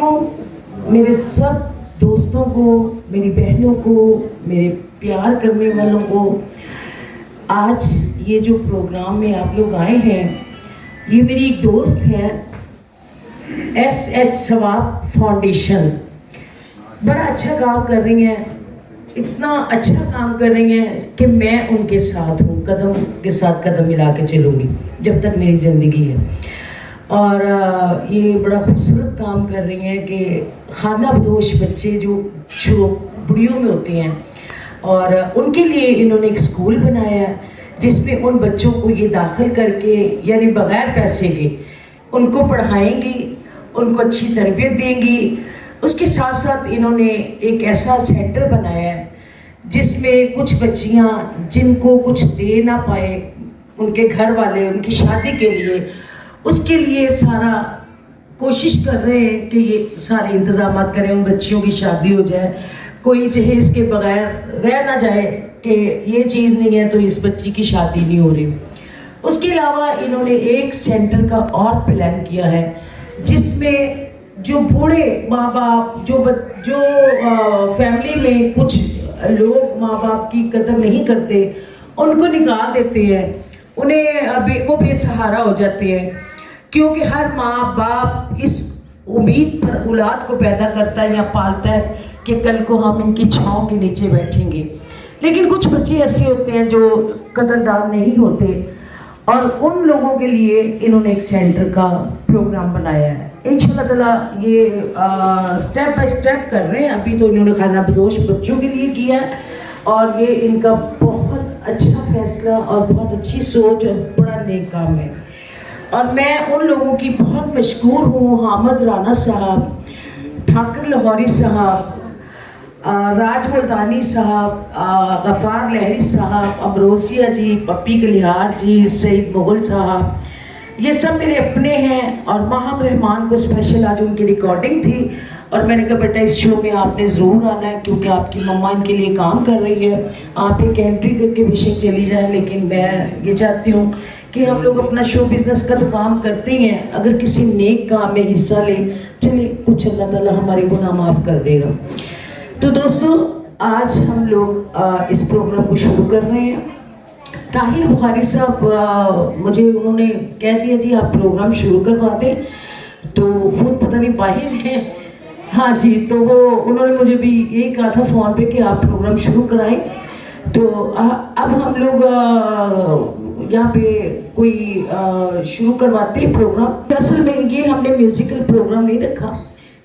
वालेकुम मेरे सब दोस्तों को, मेरी बहनों को, मेरे प्यार करने वालों को। आज ये जो प्रोग्राम में आप लोग आए हैं, ये मेरी एक दोस्त है SH सवाब फाउंडेशन। बड़ा अच्छा काम कर रही हैं, इतना अच्छा काम कर रही हैं कि मैं उनके साथ हूँ, कदम के साथ कदम मिला के चलूँगी जब तक मेरी ज़िंदगी है। और ये बड़ा खूबसूरत काम कर रही हैं कि खाना बदोश बच्चे जो बुढ़ियों में होते हैं, और उनके लिए इन्होंने एक स्कूल बनाया है जिसमें उन बच्चों को ये दाखिल करके, यानी बग़ैर पैसे के उनको पढ़ाएंगी, उनको अच्छी तरबियत देंगी। उसके साथ साथ इन्होंने एक ऐसा सेंटर बनाया है जिसमें कुछ बच्चियां जिनको कुछ दे ना पाए उनके घर वाले उनकी शादी के लिए, उसके लिए सारा कोशिश कर रहे हैं कि ये सारे इंतज़ाम करें, उन बच्चियों की शादी हो जाए, कोई जहेज़ के बगैर रह ना जाए कि ये चीज़ नहीं है तो इस बच्ची की शादी नहीं हो रही। उसके अलावा इन्होंने एक सेंटर का और प्लान किया है जिसमें जो बूढ़े माँ बाप, जो फैमिली में कुछ लोग माँ बाप की कदर नहीं करते, उनको निकाल देते हैं, उन्हें वो बेसहारा हो जाते हैं, क्योंकि हर माँ बाप इस उम्मीद पर औलाद को पैदा करता है या पालता है कि कल को हम इनकी छाँव के नीचे बैठेंगे। लेकिन कुछ बच्चे ऐसे होते हैं जो कदरदान नहीं होते, और उन लोगों के लिए इन्होंने एक सेंटर का प्रोग्राम बनाया है। इंशाअल्लाह ताला ये स्टेप बाय स्टेप कर रहे हैं। अभी तो इन्होंने खाना बदोश बच्चों के लिए किया है, और ये इनका बहुत अच्छा फैसला और बहुत अच्छी सोच और बड़ा नेक काम है। और मैं उन लोगों की बहुत मशकूर हूँ, हामिद राना साहब, ठाकर लाहौरी साहब, राज मुल्तानी साहब, गफ़ार लहरी साहब, अमरोजिया जी, पप्पी कलिहार जी, सईद मुगल साहब, ये सब मेरे अपने हैं। और माहम रहमान को स्पेशल आज उनकी रिकॉर्डिंग थी और मैंने कहा बेटा इस शो में आपने ज़रूर आना है क्योंकि आपकी मम्मा इनके लिए काम कर रही है, आप एक एंट्री करके बेशक चली जाए। लेकिन मैं ये चाहती हूँ कि हम लोग अपना शो बिज़नेस का तो काम करते ही हैं, अगर किसी नेक काम में हिस्सा ले चले, कुछ अल्लाह ताला हमारे गुनाह माफ़ कर देगा। तो दोस्तों आज हम लोग इस प्रोग्राम को शुरू कर रहे हैं। ताहिर बुखारी साहब मुझे उन्होंने कह दिया जी आप प्रोग्राम शुरू करवा दें, तो खुद पता नहीं बाहिर हैं, हाँ जी, तो वो उन्होंने मुझे भी यही कहा था फ़ोन पे कि आप प्रोग्राम शुरू कराएं। तो अब हम लोग यहाँ पे कोई शुरू करवाते हैं प्रोग्राम। असल में ये हमने म्यूज़िकल प्रोग्राम नहीं रखा,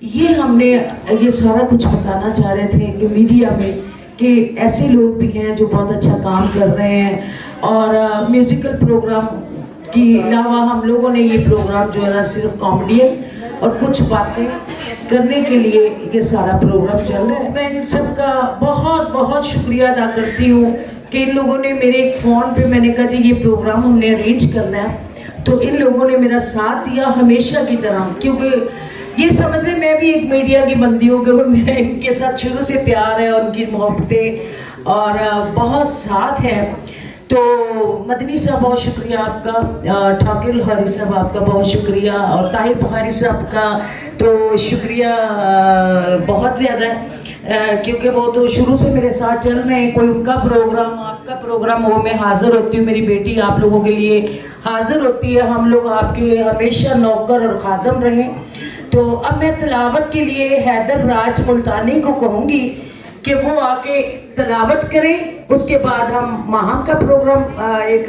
ये हमने ये सारा कुछ बताना चाह रहे थे कि मीडिया में कि ऐसे लोग भी हैं जो बहुत अच्छा काम कर रहे हैं, और म्यूज़िकल प्रोग्राम के अलावा हम लोगों ने ये प्रोग्राम जो है ना सिर्फ कॉमेडियन और कुछ बातें करने के लिए ये सारा प्रोग्राम चल रहा है। मैं इन सब का बहुत बहुत शुक्रिया अदा करती हूँ कि इन लोगों ने मेरे एक फ़ोन पे, मैंने कहा जी ये प्रोग्राम हमने अरेंज करना है, तो इन लोगों ने मेरा साथ दिया हमेशा की तरह, क्योंकि ये समझ लें मैं भी एक मीडिया की बंदी हूँ, क्योंकि मेरा इनके साथ शुरू से प्यार है, उनकी मोहब्बतें और बहुत साथ है। तो मदनी साहब बहुत शुक्रिया आपका, ठाकुर लाहौरी साहब आपका बहुत शुक्रिया, और ताहिर बुखारी साहब का तो शुक्रिया बहुत ज़्यादा है, क्योंकि वो तो शुरू से मेरे साथ चल रहे हैं। कोई उनका प्रोग्राम आपका प्रोग्राम हो मैं हाज़िर होती हूँ, मेरी बेटी आप लोगों के लिए हाज़िर होती है, हम लोग आपके हमेशा नौकर और ख़ादम रहें। तो अब मैं तिलावत के लिए हैदर राज मुल्तानी को कहूँगी कि वो आके तिलावत करें, उसके बाद हम माहम का प्रोग्राम एक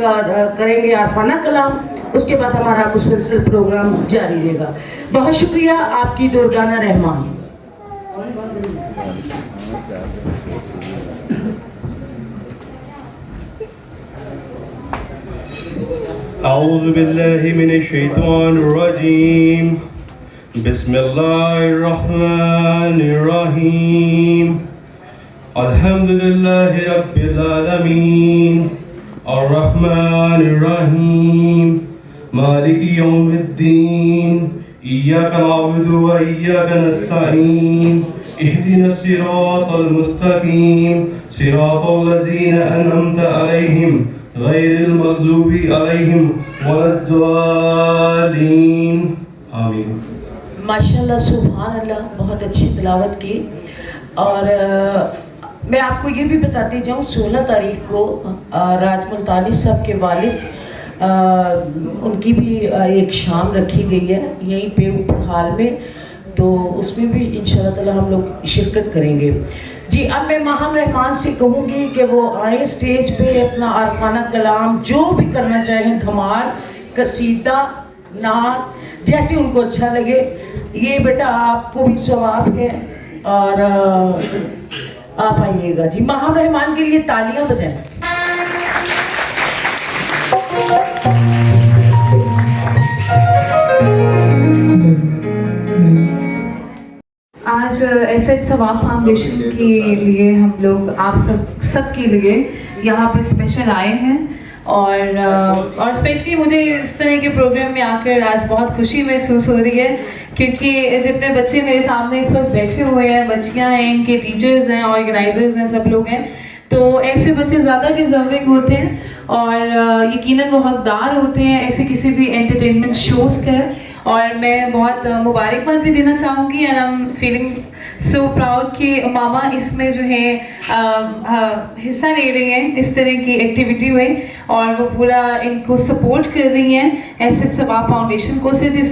करेंगे आरफाना कलाम, उसके बाद हमारा मुसलसल प्रोग्राम जारी रहेगा। बहुत शुक्रिया आपकी दुर्गाना रहमान। औज़ु बिल्लाहि मिनश शैतानिर रजीम, बिस्मिल्लाहिर रहमानिर रहीम, अल्हम्दुलिल्लाहि रब्बिल आलमीन, अर्रहमानिर रहीम, मालिकि यौमिद्दीन, इय्याका नअबुदु व इय्याका नस्तईन, इहदिनस सिरातल मुस्तकीम, सिरातल लज़ीना अनअमता अलैहिम गैरिल मग़ज़ूबि अलैहिम वलद्दालीन। आमीन। माशाल्लाह सुभान अल्लाह, बहुत अच्छी तिलावत की। और मैं आपको ये भी बताती जाऊँ, 16 तारीख को राज मुल्तानी साहब के वालिद उनकी भी एक शाम रखी गई है यहीं पे ऊपर हाल में, तो उसमें भी इंशाल्लाह ताला हम लोग शिरकत करेंगे। जी, अब मैं माहम रहमान से कहूँगी कि वो आए स्टेज पे, अपना आरफाना कलाम जो भी करना चाहें, धमाल, कसीदा, नात, जैसे उनको अच्छा लगे। ये बेटा आपको भी सवाब है और आप आइएगा जी। माहम रहमान के लिए तालियां बजाएं। आज एसएच सवाब फाउंडेशन के लिए हम लोग आप सब के लिए यहाँ पर स्पेशल आए हैं और स्पेशली मुझे इस तरह के प्रोग्राम में आकर आज बहुत खुशी महसूस हो रही है, क्योंकि जितने बच्चे मेरे सामने इस वक्त बैठे हुए हैं, बच्चियाँ हैं, इनके टीचर्स हैं, ऑर्गेनाइजर्स हैं, सब लोग हैं, तो ऐसे बच्चे ज़्यादा डिजर्विंग होते हैं और यकीनन वो हकदार होते हैं ऐसे किसी भी एंटरटेनमेंट शोज़ का। और मैं बहुत मुबारकबाद भी देना चाहूँगी and I am feeling so proud कि मामा इसमें जो है हिस्सा ले रही हैं इस तरह की एक्टिविटी में, और वो पूरा इनको सपोर्ट कर रही हैं एसएच सवाब फाउंडेशन को, सिर्फ इस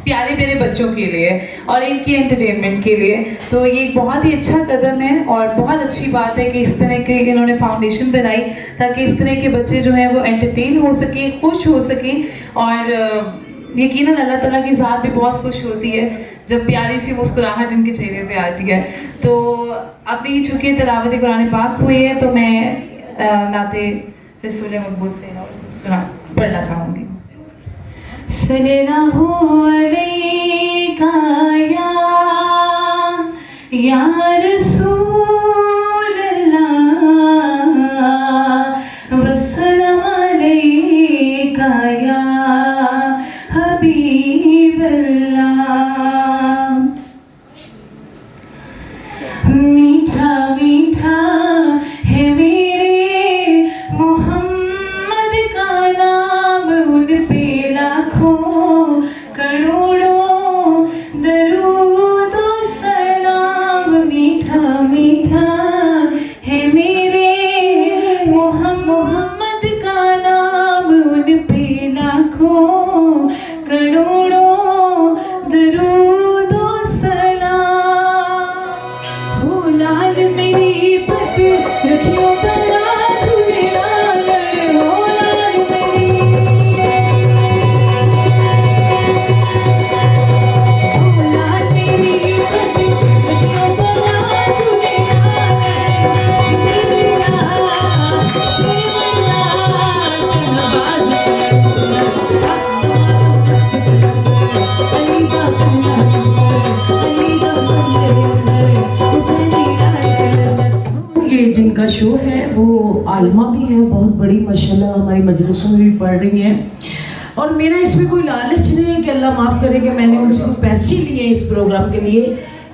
प्यारे प्यारे बच्चों के लिए और इनकी एंटरटेनमेंट के लिए। तो ये एक बहुत ही अच्छा कदम है और बहुत अच्छी बात है कि इस तरह के इन्होंने फाउंडेशन बनाई ताकि इस तरह के बच्चे जो हैं वो एंटरटेन हो सकें, खुश हो सकें, और यकीनन अल्लाह ताला की ज़ात भी बहुत खुश होती है जब प्यारी सी मुस्कुराहट इनके चेहरे पे आती है। तो अभी चूँकि तिलावत कुरान पाक हुई है तो मैं नाते रसूल मकबूल से पढ़ना चाहूँगी। सल्लल्लाहु अलैका या रसूल अल्लाह वसल्लम अलैका या हबीब अल्लाह। मीठा मीठा है मेरे मोहम्मद का नाम, उन पे लाखों करोड़ों दरूद और सलाम। मीठा मीठा है मेरे मोहम्मद का नाम, उन पे लाखों करोड़ों दरूद और सलाम। हो लाल मेरी पत रखियो बड़ा झूले लाल, हो लाल मेरी, हो लाल मेरी पत रखियो बड़ा झूले लाल। सिमरना सिमरना शहबाज अली दा पंजा अली दा ये जिनका शो है वो आलमा भी है, बहुत बड़ी माशाल्लाह हमारी मजलिसों में भी पढ़ रही हैं। और मेरा इसमें कोई लालच नहीं है कि अल्लाह माफ़ करे कि मैंने उनसे कोई पैसे लिए इस प्रोग्राम के लिए।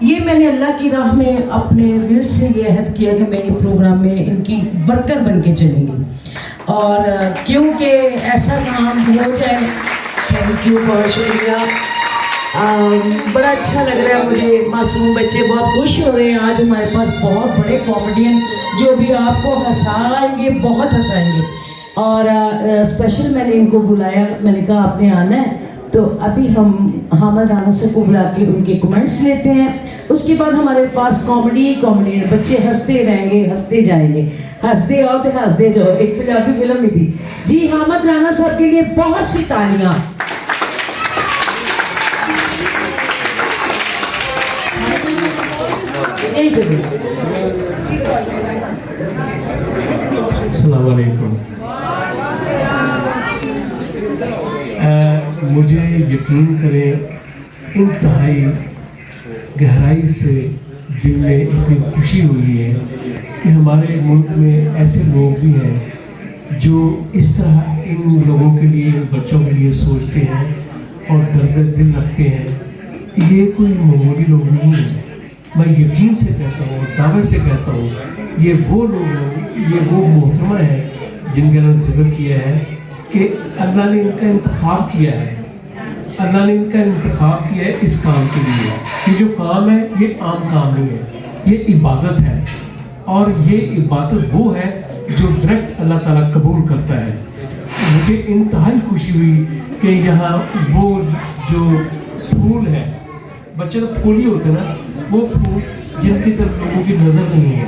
ये मैंने अल्लाह की राह में अपने दिल से ये अहद किया कि मैं ये प्रोग्राम में इनकी वर्कर बन के चलूँगी, और क्योंकि ऐसा काम हो जाए। थैंक यू, बहुत शुक्रिया। बड़ा अच्छा लग रहा है मुझे, मासूम बच्चे बहुत खुश हो रहे हैं। आज हमारे पास बहुत बड़े कॉमेडियन जो भी आपको हंसाएंगे, बहुत हंसाएंगे। और स्पेशल मैंने इनको बुलाया, मैंने कहा आपने आना है, तो अभी हम हामिद राना से को बुला के उनके कमेंट्स लेते हैं। उसके बाद हमारे पास कॉमेडी बच्चे हंसते रहेंगे, हंसते जाएंगे, हंसते आओ तो हंसते जाओ। एक पंजाबी फिल्म भी थी जी। हामिद राना साहब के लिए बहुत सी तालियां। अस्सलाम वालेकुम। मुझे यकीन करें इंतहाई गहराई से दिल में इतनी खुशी हुई है कि हमारे मुल्क में ऐसे लोग भी हैं जो इस तरह इन लोगों के लिए, इन बच्चों के लिए सोचते हैं और दर्द दिल रखते हैं। ये कोई मामूली लोग नहीं है, मैं यकीन से कहता हूँ, दावे से कहता हूँ, ये वो लोग हैं, ये वो मोहतरमा है जिनका जिक्र किया है कि अल्लाह ने इनका इंतखाब किया है। अल्लाह ने इनका इंतखाब किया है इस काम के लिए। ये जो काम है ये आम काम नहीं है, ये इबादत है, और ये इबादत वो है जो डायरेक्ट अल्लाह ताला कबूल करता है। मुझे इंतहाई खुशी हुई कि यहाँ वो जो फूल है, बच्चे तो फूल ही होते ना, वो फूल जिनकी तरफ लोगों की नज़र नहीं है,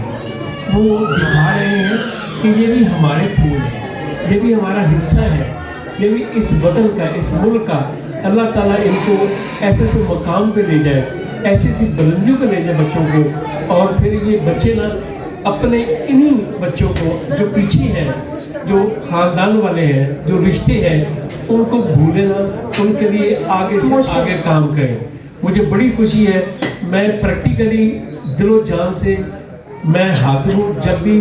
वो दिखा रहे हैं कि ये भी हमारे फूल हैं, ये भी हमारा हिस्सा है, ये भी इस वतन का, इस मुल्क का। अल्लाह ताला इनको ऐसे ऐसे मकाम पे ले जाए, ऐसी ऐसी बुलंदियों पे ले जाए बच्चों को, और फिर ये बच्चे ना अपने इन्हीं बच्चों को जो पीछे हैं, जो ख़ानदान वाले हैं, जो रिश्ते हैं, उनको भूले ना, उनके लिए आगे से आगे काम करें। मुझे बड़ी खुशी है, मैं प्रैक्टिकली दिलो जान से मैं हाजिर हूँ। जब भी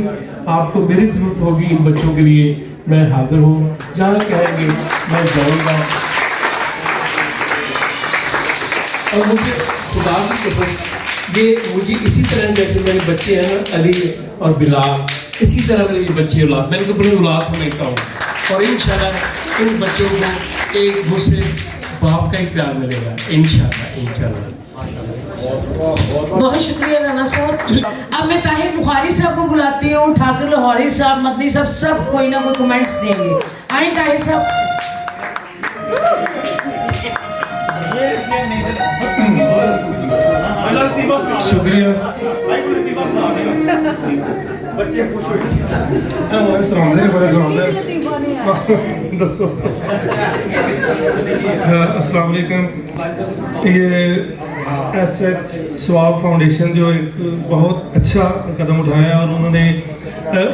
आपको मेरी ज़रूरत होगी इन बच्चों के लिए मैं हाजिर हूँ, जहाँ कहेंगे मैं जाऊँगा। और मुझे खुदा की कसम, ये मुझे इसी तरह जैसे मेरे बच्चे हैं ना, अली और बिलाल, इसी तरह मेरे ये बच्चे औलाद, मैं इनको बड़ी औलाद समझता हूँ, और इंशाल्लाह इन बच्चों को एक मुझसे बाप का ही प्यार मिलेगा इंशाल्लाह। बहुत शुक्रिया राना साहब। अब मैं ताहिर बुखारी साहब को बुलाती हूँ, ठाकुर लाहौरी साहब, मदनी साहब, सब कोई ना कोई कमेंट्स देंगे। आए ताहिर साहब। शुक्रिया। दसो अस्सलाम वालेकुम। ये एसएच स्वाब फाउंडेशन जो एक बहुत अच्छा कदम उठाया, और उन्होंने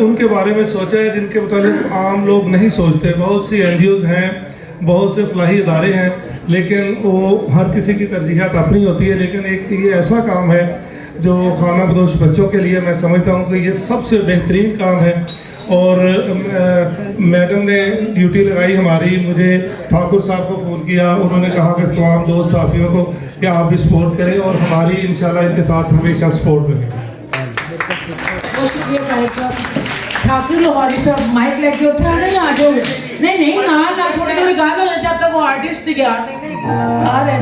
उनके बारे में सोचा है जिनके मुताबिक आम लोग नहीं सोचते। बहुत सी NGOs हैं, बहुत से फलाही इदारे हैं, लेकिन वो हर किसी की तरजीहात अपनी होती है। लेकिन एक ये ऐसा काम है जो खाना बदोश बच्चों के लिए मैं समझता हूँ कि ये सबसे बेहतरीन काम है। और मैडम ने ड्यूटी लगाई हमारी, मुझे ठाकुर साहब को फ़ोन किया, उन्होंने कहा कि तमाम दोस्त साथियों को कि आप भी सपोर्ट करें, और हमारी इंशाल्लाह इनके साथ हमेशा सपोर्ट रहेगी। बहुत शुक्रिया ताहिर साहब। ठाकुर लाहौरी साहब माइक लेके उठे आ जाइए, आ जाओ। नहीं ना थोड़ी थोड़ी गाल हो जाए, जब तक वो आर्टिस्ट गया आ रहे।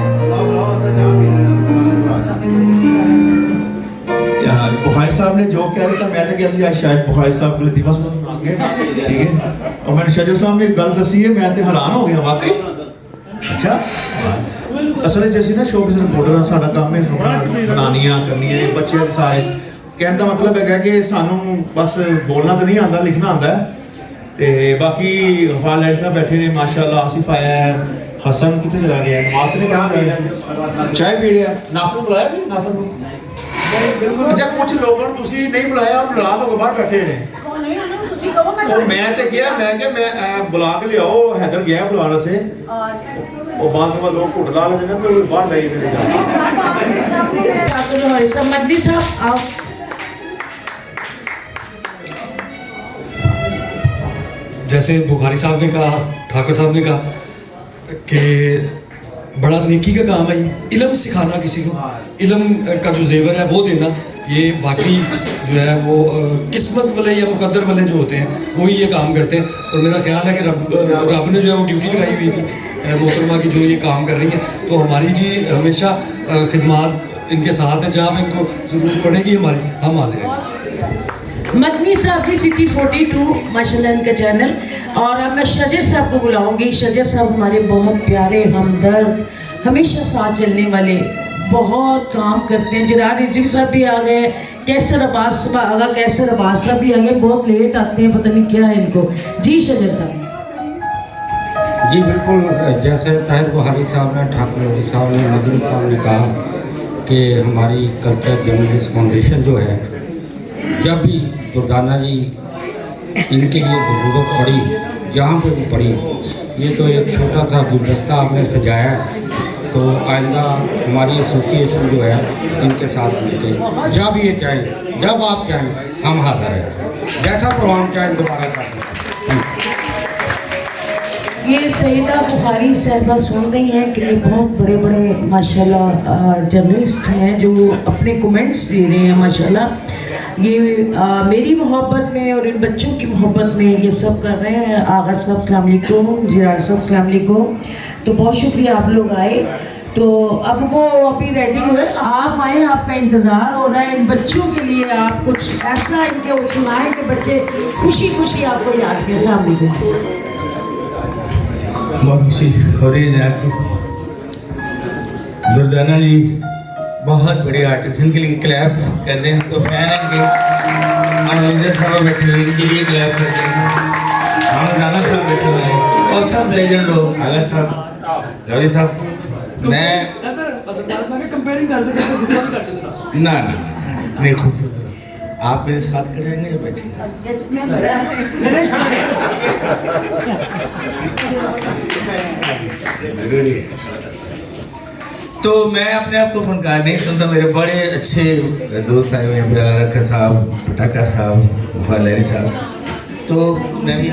यार बुखारी साहब ने जो कह रहा था, मैं तो कैसे शायद बुखारी साहब के लिए दिवस मांगे, ठीक है। और मैंने शाहजो साहब ने गल दसी है, मैं तो हैरान हो गया वाकई। अच्छा असल जैसे ना शो बिजनेस रिपोर्टर साडा काम है बनानियां करनियां, बच्चे सारे कहने का मतलब है कि सानू बस बोलना तो नहीं आता, लिखना आता है। तो बाकी गफार लैड साहब बैठे ने माशाल्लाह, आसिफ आया है, हसन कितने चला गया है, मात ने कहा गया चाय पी रहा है, नासर बुलाया सी नासर को। अच्छा कुछ लोगों को तुसी नहीं बुलाया, हम बुला लोग बाहर बैठे ने। मैं तो गया, मैं बुला के लियाओ, हैदर गया बुलाने से, वो बाद में लोग घुट ला लेते हैं तो बाहर बैठ गए। मदनी साहब आप। जैसे बुखारी साहब ने कहा, ठाकुर साहब ने कहा कि बड़ा नेकी का काम है ये, इल्म सिखाना किसी को, इल्म का जो जेवर है वो देना, ये वाकई जो है वो किस्मत वाले या मुकद्दर वाले जो होते हैं वही ये काम करते हैं। और मेरा ख्याल है कि रब ने जो है वो ड्यूटी लगाई हुई थी मोहतरमा की, जो ये काम कर रही हैं, तो हमारी जी हमेशा खिदमात इनके साथ है, जहाँ इनको ज़रूरत पड़ेगी हमारी, हम हाजिर हैं। मदनी साहब की सिटी 42 माशाल्लाह इनका चैनल। और अब मैं शजर साहब को बुलाऊंगी। शजर साहब हमारे बहुत प्यारे हमदर्द, हमेशा साथ चलने वाले, बहुत काम करते हैं। जरार रिजवी साहब भी आ गए, कैसर अब्बास साहब भी आ गए, बहुत लेट आते हैं, पता नहीं क्या है इनको। जी शजर साहब। जी बिल्कुल, जैसे ताहिर बुखारी साहब ने, ठाकुर साहब ने, नजर साहब ने कहा कि हमारी कल्चर जर्नलिस्ट फाउंडेशन जो है, जब भी दुर्गाना जी इनके लिए ज़रूरत पड़ी, जहाँ पे भी पड़ी, ये तो एक छोटा सा गुलदस्ता आपने सजाया है, तो आइंदा हमारी एसोसिएशन जो है इनके साथ मिलकर जब ये चाहें, जब आप चाहें, हम हाजिर हैं, जैसा प्रोग्राम चाहें दोबारा कर सकते हैं। ये सईदा बुखारी साहबा सुन रही हैं कि ये बहुत बड़े बड़े माशाल्लाह जर्नलिस्ट हैं जो अपने कमेंट्स दे रहे हैं माशाल्लाह। ये मेरी मोहब्बत में और इन बच्चों की मोहब्बत में ये सब कर रहे हैं। आगा साहब अस्सलाम वालेकुम, जिरार साहब अस्सलाम वालेकुम, तो बहुत शुक्रिया आप लोग आए। तो अब वो अभी रेडी हुए, आप आए, आपका इंतज़ार हो रहा है। इन बच्चों के लिए आप कुछ ऐसा इनके सुनाएं कि बच्चे खुशी खुशी आपको याद के सामने को। बहुत खुशी हो रही है आपको। दुर्दाना जी बहुत बड़े आर्टिस्ट, इनके लिए क्लैप कर दें तो फैन है इनके। मैनेजर साहब बैठे हुए, इनके लिए क्लैप कर दें। हम राना साहब बैठे हुए हैं और सब लेजेंड लोग, आगा साहब, लवरी साहब। मैं ना नहीं खूबसूरत, आप मेरे साथ खड़े रहेंगे या बैठे? तो मैं अपने आप को फनकार नहीं सुनता। मेरे बड़े अच्छे दोस्त आए हुए हैं, बिलाल रखा साहब, पटाखा साहब, मुफा लहरी साहब। तो मैं भी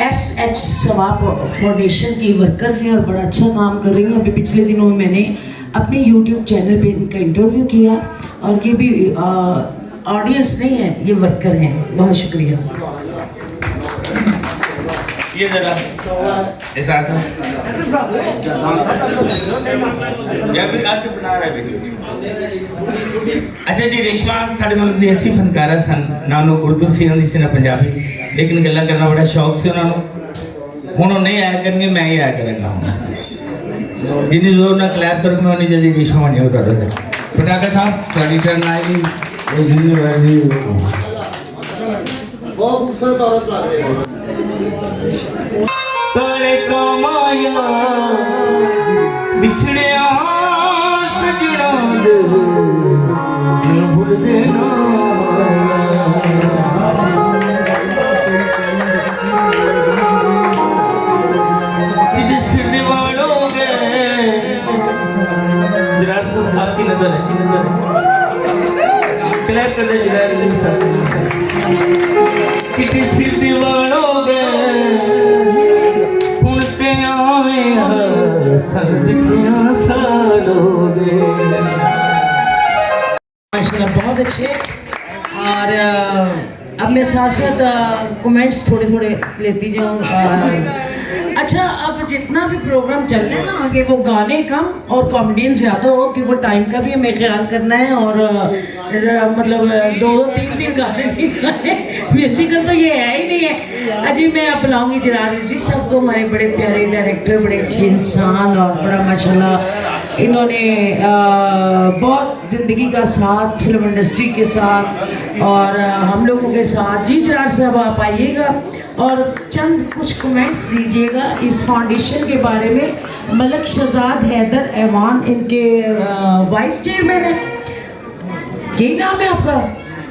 SH सवाब फाउंडेशन की वर्कर हैं और बड़ा अच्छा काम कर रही हैं। अभी पिछले दिनों में मैंने अपने YouTube चैनल पे इनका इंटरव्यू किया और ये भी ऑडियंस नहीं है, ये वर्कर हैं। बहुत शुक्रिया। ये जरा इस आसा या फिर आज बना रहा है वीडियो। अच्छा जी, रेशमा साढ़े मतलब दी ऐसी फनकारा सन ना उन्होंने उर्दू सी आती सी ना पंजाबी, लेकिन गल्लां करना बड़ा शौक से उन्होंने। हुण नहीं आया करेंगे, मैं ही आया करूँगा। हूँ जिन्नी जोर ना क्लैप करूँगा उन्नी जल्दी रेशमा बनी हो तुहाडे से। पटाखा साहब तुहाडी टर्न आएगी, वो जिंदगी भर दी बहुत खूबसूरत औरत लग रही है। तड़े कमाया बिछड़िया सजना न भूल देना। जिस दीवानोगे जरा सब आपकी नजर है, क्लैप कर दे जरा। चिट्ठी सिर दीवानोगे पुणते आवे संजिया सालोगे। माशाल्लाह बहुत अच्छे। और अब मैं साथ साथ कमेंट्स थोड़े थोड़े लेती जाऊँ। अच्छा, अब जितना भी प्रोग्राम चल रहा है ना आगे, वो गाने कम और कॉमेडियन ज़्यादा हो, कि वो टाइम का भी हमें ख्याल करना है। और मतलब 2-3 गाने भी गाने, म्यूजिकल तो ये है ही नहीं है। अजी मैं अब बुलाऊँगी जरार रिजवी साहब को, हमारे बड़े प्यारे डायरेक्टर, बड़े अच्छे इंसान और बड़ा माशाल्लाह इन्होंने बहुत ज़िंदगी का साथ फिल्म इंडस्ट्री के साथ और हम लोगों के साथ। जी जरार साहब आप आइएगा और चंद कुछ कमेंट्स दीजिएगा इस फाउंडेशन के बारे में। मलक शहजाद हैदर ऐवान इनके वाइस चेयरमैन है, यही नाम है आपका?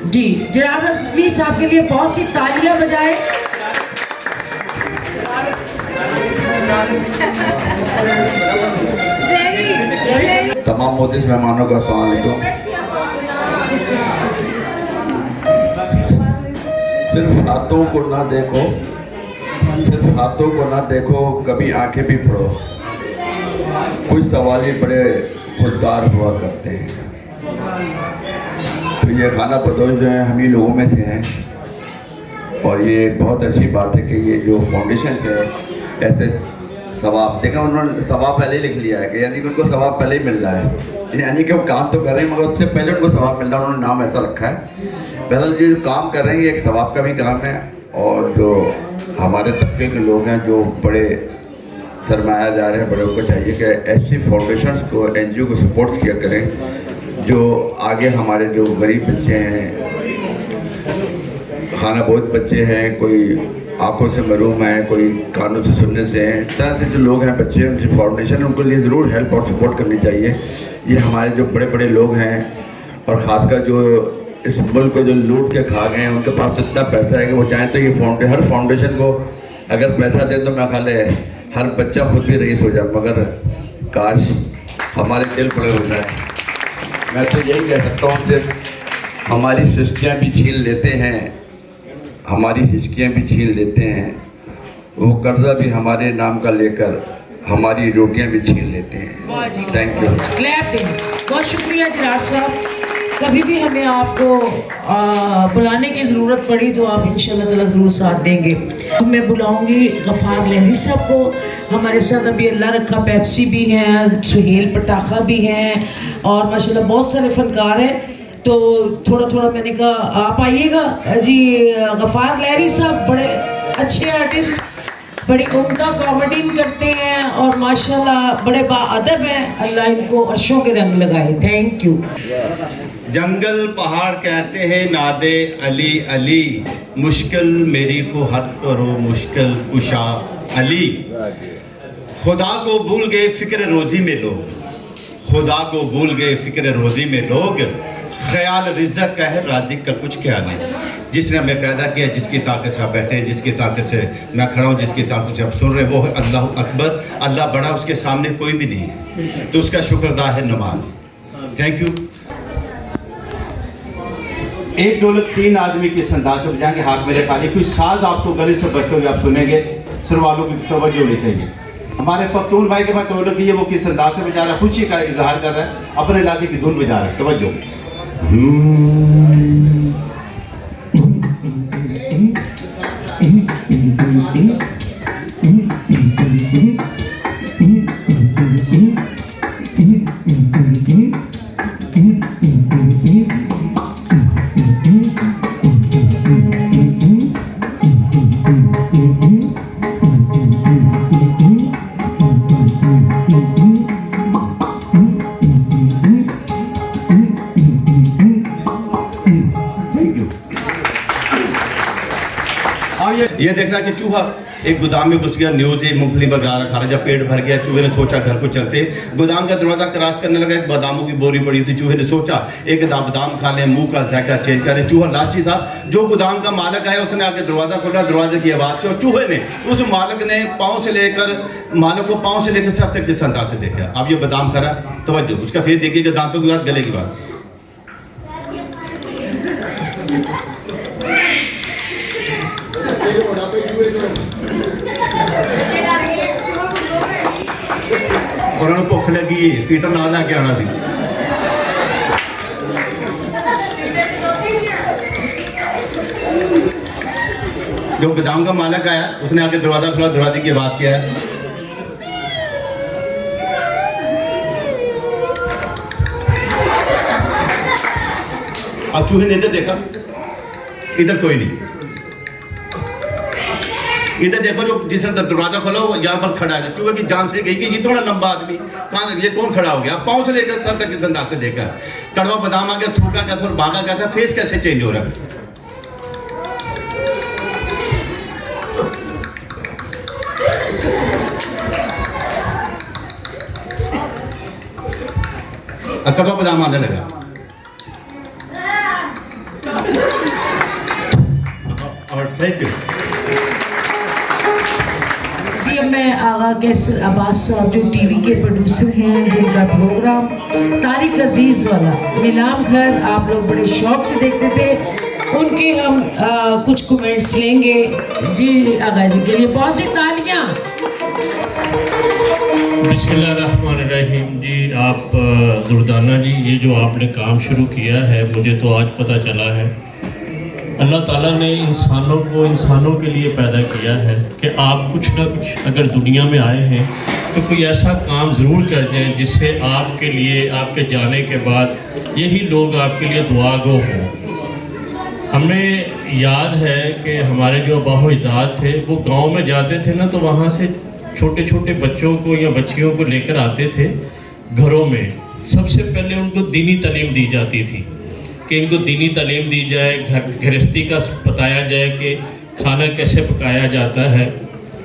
जी जरार रिजवी साहब के लिए बहुत सी तालियां बजाए। तमाम मोहतरम मेहमानों का अस्सलाम वालेकुम। सिर्फ हाथों को ना देखो, सिर्फ हाथों को ना देखो, कभी आंखें भी पढ़ो। कुछ सवाल ही बड़े खुददार हुआ करते हैं। तो ये खाना बदौश जो है हम ही लोगों में से हैं और ये बहुत अच्छी बात है कि ये जो फाउंडेशन है ऐसे सवाब देखें, उन्होंने सवाब पहले ही लिख लिया है कि यानी कि उनको सवाब पहले ही मिल रहा है, यानी कि वो काम तो कर रहे हैं मगर उससे पहले उनको सवाब मिल रहा है। उन्होंने नाम ऐसा रखा है। बहरहाल जो काम कर रहे हैं एक सवाब का भी काम है और जो हमारे तबके के लोग हैं जो बड़े सरमायादार हैं, बड़े उनको चाहिए कि ऐसी फाउंडेशंस को, NGO को सपोर्ट किया करें जो आगे हमारे जो गरीब बच्चे हैं, खाना बहुत बच्चे हैं, कोई आँखों से मरूम है, कोई कानों से सुनने से हैं, इस तरह से जो लोग हैं बच्चे, उनकी फाउंडेशन है, उनके लिए ज़रूर हेल्प और सपोर्ट करनी चाहिए। ये हमारे जो बड़े बड़े लोग हैं और ख़ासकर जो इस मुल्क को जो लूट के खा गए हैं, उनके पास इतना पैसा है कि वो चाहें तो ये हर फाउंडेशन को अगर पैसा दे तो मैं ख्याल है हर बच्चा खुद भी रईस हो जाए, मगर काश हमारे दिल बड़े हो जाए। मैं तो यही कह सकता हूँ, सिर्फ हमारी सृष्टियाँ भी छीन लेते हैं, हमारी हिचकियाँ भी छीन लेते हैं, वो कर्जा भी हमारे नाम का लेकर हमारी रोटियाँ भी छीन लेते हैं। Thank you. बहुत शुक्रिया जरार साहब। कभी भी हमें आपको बुलाने की ज़रूरत पड़ी तो आप इंशाल्लाह ताला ज़रूर साथ देंगे। मैं बुलाऊंगी गफ़ार लहरी साहब को। हमारे साथ अभी अल्लाह रखा पेप्सी भी हैं, सुहेल पटाखा भी हैं और माशाल्लाह बहुत सारे फनकार हैं। तो थोड़ा थोड़ा मैंने कहा आप आइएगा जी। गफ़ार लहरी साहब बड़े अच्छे आर्टिस्ट, बड़ी उम्दा कॉमेडी करते हैं और माशाल्लाह बड़े बाअदब हैं। अल्लाह इनको अर्शों के रंग लगाए। Thank you. जंगल पहाड़ कहते हैं नादे अली अली, मुश्किल मेरी को हद करो मुश्किल कुशा अली। खुदा को भूल गए फिक्र रोज़ी में लोग, खुदा को भूल गए फिक्र रोज़ी में लोग, ख्याल रिज़्क़ का है राज़िक़ का कुछ क्या नहीं। जिसने हमें पैदा किया, जिसकी ताकत से आप बैठे हैं, जिसकी ताकत से मैं खड़ा हूँ, जिसकी ताकत से आप सुन रहे हैं, वो है अल्लाह अकबर। अल्लाह बड़ा, उसके सामने कोई भी नहीं है, तो उसका शुक्रदा है नमाज। Thank you. एक ढोलक 3 आदमी किस अंदाज से बजाएंगे, हाथ मेरे खाली, कोई साज आपको गले से बजते हुए आप सुनेंगे, सिर वालों की तवज्जो होनी चाहिए। हमारे पख्तून भाई के पास ढोलक है, वो किस अंदाज से बजा रहा है, खुशी का इजहार कर रहा है, अपने इलाके की धुन बजा रहा है। तवज्जो। ये देखना कि चूहा एक गोदाम में घुस गया, न्यूज़ है, मूंगफली बजा खा रहा, जब पेट भर गया चूहे ने सोचा घर को चलते, गोदाम का दरवाजा क्रॉस करने लगा, एक बादामों की बोरी पड़ी थी, चूहे ने सोचा एक बादाम खा लें, मुंह का जायका चेंज करें। चूहा लालची था, जो गोदाम का मालिक आया उसने आके दरवाज़ा खोला, दरवाजे की आवाज़ की और चूहे ने उस मालिक ने पाँव से लेकर मालिक को पाँव से लेकर सर तक जिस अंदाज से देखा। अब ये बादाम खा रहा, तवज्जो, उसका फेस देखिएगा, दांतों की बात, गले की बात। और उन्हें भुख लगी है, पीटर ना लैके आना सी। जो गोदाम का मालिक आया उसने आके दरवाजा खोला, दरवाजे की आवाज किया है, अब चूहे ने इधर देखा, इधर कोई नहीं। इधर देखो, जो जिसने दरवाजा खोला वो यहाँ पर खड़ा है, चूहे की जान से गई कि ये थोड़ा लंबा आदमी कहाँ, ये कौन खड़ा हो गया। पाँव से लेकर सर तक किस अंदाज से देखा, कड़वा बादाम आ गया, थूका कैसे और भागा कैसे, फेस कैसे चेंज हो रहा है। कड़वा बादाम आने लगा। और थैंक यू जी। अब मैं आगा कैसर अब्बास साहब जो टीवी के प्रोड्यूसर हैं, जिनका प्रोग्राम तारिक अजीज़ वाला नीलाम घर आप लोग बड़े शौक से देखते थे, उनके हम कुछ कमेंट्स लेंगे। जी आगा जी के लिए बहुत सी तालियां। बिस्मिल्लाहिर्रहमानिर्रहीम। जी आप दुर्दाना जी, ये जो आपने काम शुरू किया है मुझे तो आज पता चला है। अल्लाह ताला ने इंसानों को इंसानों के लिए पैदा किया है कि आप कुछ ना कुछ अगर दुनिया में आए हैं तो कोई ऐसा काम ज़रूर कर दें जिससे आपके लिए, आपके जाने के बाद यही लोग आपके लिए दुआगो हों। हमें याद है कि हमारे जो अबाओ अजदाद थे वो गांव में जाते थे ना, तो वहाँ से छोटे छोटे बच्चों को या बच्चियों को लेकर आते थे घरों में। सबसे पहले उनको दीनी तालीम दी जाती थी कि इनको दीनी तालीम दी जाए, गृहस्थी का बताया जाए कि खाना कैसे पकाया जाता है,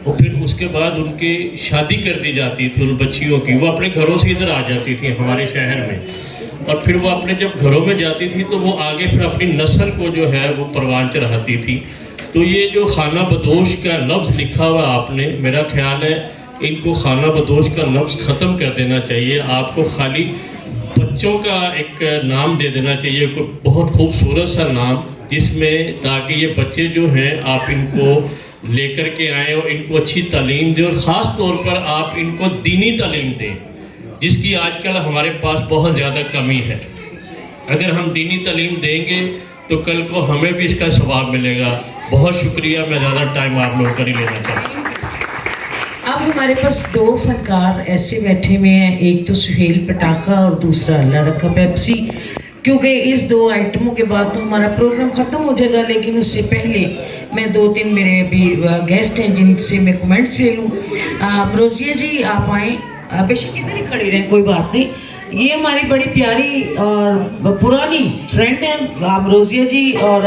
और फिर उसके बाद उनकी शादी कर दी जाती थी उन बच्चियों की। वो अपने घरों से इधर आ जाती थी हमारे शहर में, और फिर वो अपने जब घरों में जाती थी तो वो आगे फिर अपनी नस्ल को जो है वो परवान चढ़ाती थी। तो ये जो खाना बदोश का लफ्ज़ लिखा हुआ आपने, मेरा ख्याल है इनको खाना बदोश का लफ्ज़ ख़त्म कर देना चाहिए। आपको खाली बच्चों का एक नाम दे देना चाहिए, कोई बहुत खूबसूरत सा नाम, जिसमें ताकि ये बच्चे जो हैं आप इनको लेकर के आएँ और इनको अच्छी तालीम दें, और ख़ास तौर पर आप इनको दीनी तालीम दें, जिसकी आजकल हमारे पास बहुत ज़्यादा कमी है। अगर हम दीनी तालीम देंगे तो कल को हमें भी इसका सवाब मिलेगा। बहुत शुक्रिया, मैं ज़्यादा टाइम आप लोगों का नहीं लेना चाहता। अब हमारे पास 2 फनकार ऐसे बैठे हुए हैं, एक तो सुहेल पटाखा और दूसरा अल्लाह रखा पेप्सी, क्योंकि इस 2 आइटमों के बाद तो हमारा प्रोग्राम ख़त्म हो जाएगा। लेकिन उससे पहले मैं 2-3 मेरे अभी गेस्ट हैं जिनसे मैं कमेंट्स ले लूँ। रोज़िया जी आप आएँ, बेशक इधर ही खड़ी रहें, कोई बात नहीं। ये हमारी बड़ी प्यारी और पुरानी फ्रेंड है रोज़िया जी, और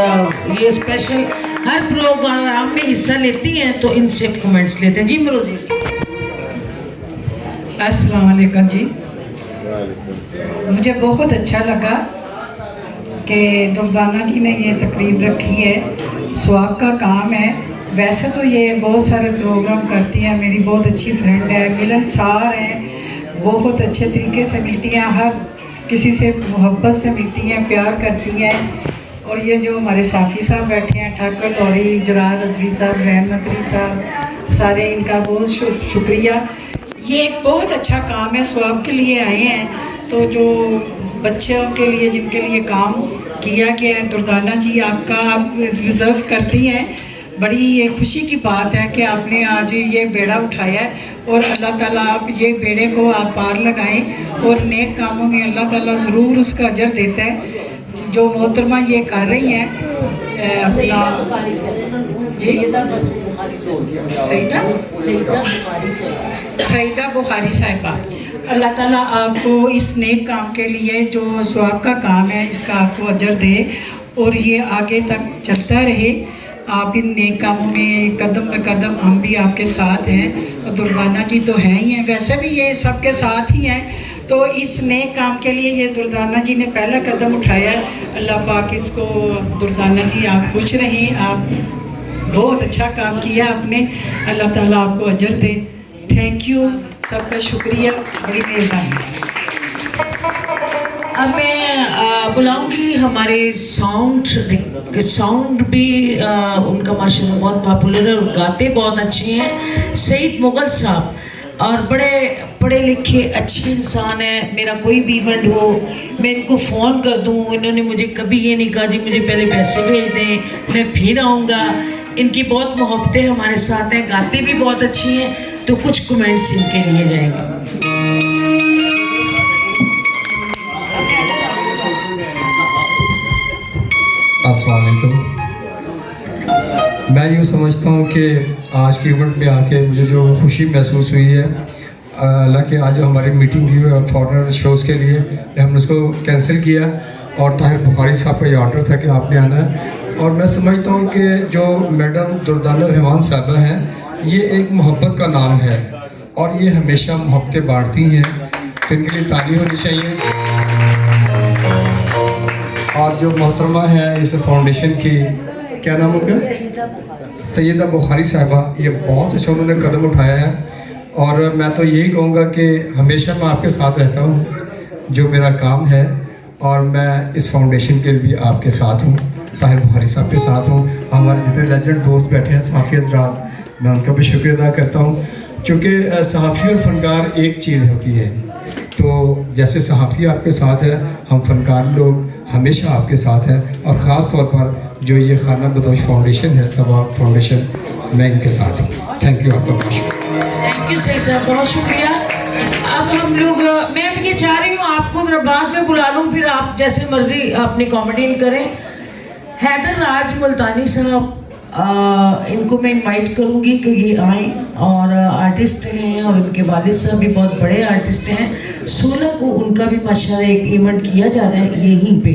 ये स्पेशल हर प्रोग्राम में हिस्सा लेती हैं, तो इनसे कमेंट्स लेते हैं। जी रोज़िया जी। अस्सलाम वालेकुम जी। मुझे बहुत अच्छा लगा कि दुर्दाना जी ने ये तकरीब रखी है, स्वाब का काम है। वैसे तो ये बहुत सारे प्रोग्राम करती हैं, मेरी बहुत अच्छी फ्रेंड है, मिलनसार है, बहुत अच्छे तरीके से मिलती हैं, हर किसी से मोहब्बत से मिलती हैं, प्यार करती हैं। और ये जो हमारे साफ़ी साहब बैठे हैं, ठाकुर लौरी, जरार रजवी साहब, रहमत अली साहब, सारे इनका बहुत शुक्रिया। ये एक बहुत अच्छा काम है, स्वाब के लिए आए हैं, तो जो बच्चों के लिए जिनके लिए काम किया गया है, दुर्दाना जी आपका आप रिज़र्व करती हैं। बड़ी ये खुशी की बात है कि आपने आज ये बेड़ा उठाया है, और अल्लाह ताला आप ये बेड़े को आप पार लगाएं और नेक कामों में अल्लाह ताला ज़रूर उसका अजर देता है। जो मोहतरमा ये कर रही हैं अपना सईदा बुखारी साहिबा, अल्लाह ताला आपको इस नेक काम के लिए जो स्वाब का काम है इसका आपको अजर दे, और ये आगे तक चलता रहे। आप इन नेक कामों में कदम पे कदम हम भी आपके साथ हैं, और दुर्दाना जी तो हैं ही हैं, वैसे भी ये सबके साथ ही हैं। तो इस नेक काम के लिए ये दुर्दाना जी ने पहला कदम उठाया है। अल्लाह पाक इसको, दुर्दाना जी आप खुश रहें, आप बहुत अच्छा काम किया आपने, अल्लाह ताला आपको अजर दे। थैंक यू, सबका शुक्रिया, बड़ी मेहरबानी। अब मैं बुलाऊंगी हमारे साउंड भी उनका माशाल्लाह बहुत पॉपुलर है और गाते बहुत अच्छे हैं, सईद मुगल साहब, और बड़े पढ़े लिखे अच्छे इंसान है। मेरा कोई भी इवेंट हो मैं इनको फ़ोन कर दूं, इन्होंने मुझे कभी ये नहीं कहा जी मुझे पहले पैसे भेज दें मैं फिर आऊँगा। इनकी बहुत मोहब्बतें हमारे साथ हैं, गाते भी बहुत अच्छी हैं, तो कुछ कमेंट्स इनके लिए जाएंगे। अस्सलाम वालेकुम। मैं यूँ समझता हूँ कि आज के इवेंट में आके मुझे जो खुशी महसूस हुई है, हालांकि आज जो हमारी मीटिंग थी फॉरेनर शोज़ के लिए, हमने उसको कैंसिल किया, और ताहिर बुखारी साहब का ये ऑर्डर था कि आपने आना है। और मैं समझता हूँ कि जो मैडम दुर्दाना रहमान साहबा हैं, ये एक मोहब्बत का नाम है, और ये हमेशा मोहब्बतें बांटती हैं, तो इनके लिए ताली होनी चाहिए। और जो मोहतरमा है इस फाउंडेशन की, क्या नाम होगा, सैयदा बुखारी साहिबा, ये बहुत अच्छा उन्होंने कदम उठाया है, और मैं तो यही कहूँगा कि हमेशा मैं आपके साथ रहता हूँ, जो मेरा काम है, और मैं इस फाउंडेशन के लिए भी आपके साथ हूँ, ताहिर बुखारी साहब के साथ हूँ। हमारे जितने लेजेंड दोस्त बैठे हैं साफ़ी हज़रात, मैं उनका भी शुक्रिया अदा करता हूँ, चूँकि सहाफ़ी और फ़नकार एक चीज़ होती है। तो जैसे सहाफ़ी आपके साथ है, हम फ़नकार लोग हमेशा आपके साथ हैं, और ख़ास तौर पर जो ये खाना बदोश फाउंडेशन है, सवाब फाउंडेशन, मैं इनके साथ हूँ। थैंक यू आपका बहुत शुक्रिया। थैंक यू सही साहब, बहुत शुक्रिया। अब हम लोग, मैं अब ये चाह रही हूँ आपको जरा बाद में बुला लूँ, फिर आप जैसे मर्जी अपनी कॉमेडी करें। हैदर राज मुल्तानी साहब, इनको मैं इनवाइट करूँगी कि ये आएँ, और आर्टिस्ट हैं, और इनके वालिद साहब भी बहुत बड़े आर्टिस्ट हैं। 16 को उनका भी माशाल्लाह एक इवेंट किया जा रहा है यहीं पे,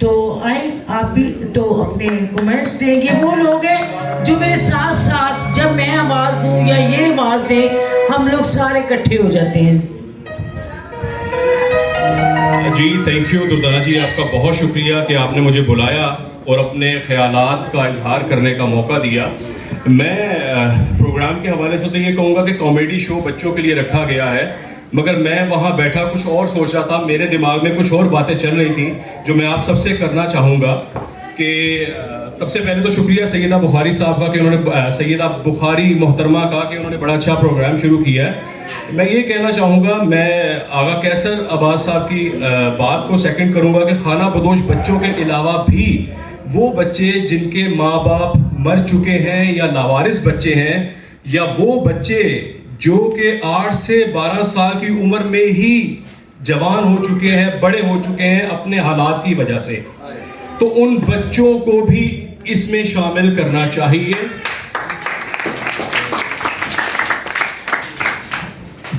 तो आए आप भी, तो अपने कमेंट्स देंगे। वो लोग हैं जो मेरे साथ साथ जब मैं आवाज़ दूँ या ये आवाज़ दे, हम लोग सारे इकट्ठे हो जाते हैं। जी थैंक यू दुर्दाना जी, आपका बहुत शुक्रिया कि आपने मुझे बुलाया और अपने ख्यालात का इजहार करने का मौका दिया। मैं प्रोग्राम के हवाले से तो ये कहूँगा कि कॉमेडी शो बच्चों के लिए रखा गया है, मगर मैं वहाँ बैठा कुछ और सोच रहा था, मेरे दिमाग में कुछ और बातें चल रही थी जो मैं आप सबसे करना चाहूँगा। कि सबसे पहले तो शुक्रिया सैयदा बुखारी साहब का कि उन्होंने, सैयदा बुखारी मोहतरमा का कि उन्होंने बड़ा अच्छा प्रोग्राम शुरू किया है। मैं ये कहना चाहूँगा, मैं आगा कैसर अब्बास साहब की बात को सेकंड करूँगा कि खाना बदोश बच्चों के अलावा भी वो बच्चे जिनके माँ बाप मर चुके हैं या लावारिस बच्चे हैं, या वो बच्चे जो कि 8 से 12 साल की उम्र में ही जवान हो चुके हैं, बड़े हो चुके हैं अपने हालात की वजह से, तो उन बच्चों को भी इसमें शामिल करना चाहिए।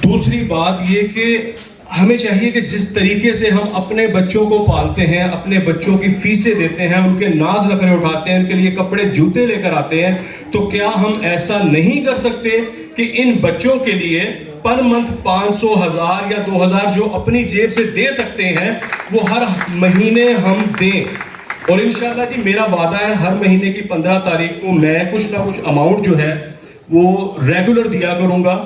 दूसरी बात ये कि हमें चाहिए कि जिस तरीके से हम अपने बच्चों को पालते हैं, अपने बच्चों की फीसें देते हैं, उनके नाज नखरे उठाते हैं, उनके लिए कपड़े जूते लेकर आते हैं, तो क्या हम ऐसा नहीं कर सकते कि इन बच्चों के लिए पर मंथ 500, 1000 या 2000 जो अपनी जेब से दे सकते हैं वो हर महीने हम दें। और इंशाल्लाह जी मेरा वादा है हर महीने की 15 तारीख को मैं कुछ ना कुछ अमाउंट जो है वो रेगुलर दिया करूंगा।